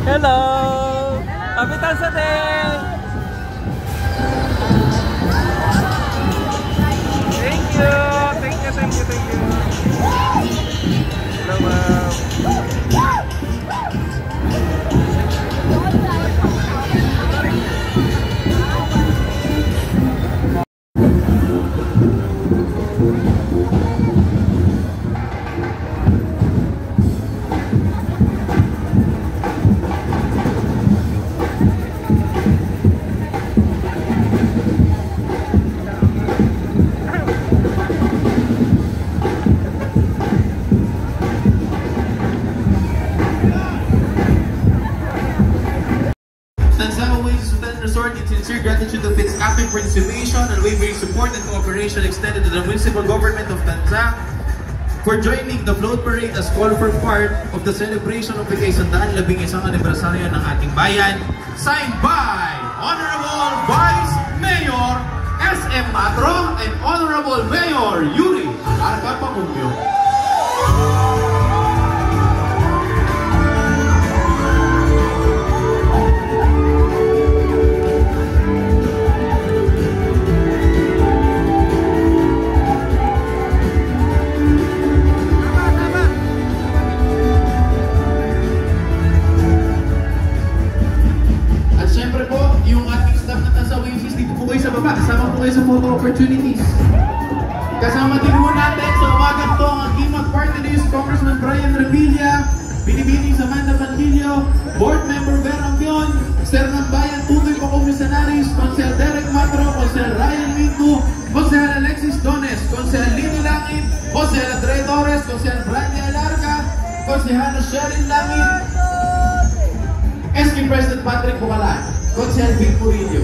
Hello! Kapitan sa din! Thank you! Thank you, thank you, thank you! Hello, ma'am! Resort in sincere gratitude of its active participation, unwavering support and cooperation extended to the municipal government of Tanza for joining the float parade as called for part of the celebration of the ika-111 anibersaryo ng ating bayan. Signed by Honorable Vice Mayor SM Matro and Honorable Mayor Yuri Arcapamumyo. Kasama po kayo sa photo opportunities. Kasama din po natin sa umagang to ang Gimat Party List, Congressman Brian Revilla, Binibining Samantha Pantilio, Board Member Vera Mion, Sir ng Bayan, Tutoy pa Komisyonaris, Konsel Derek Matro, Konsel Ryan Minto, Konsel Alexis Dones, Konsel Lino Langit, Konsel Andre Torres, Konsel Brandy Alarca, Konsehana Sheryl Langit, SK President Patrick Bucalan, Konsel Vic Murillo.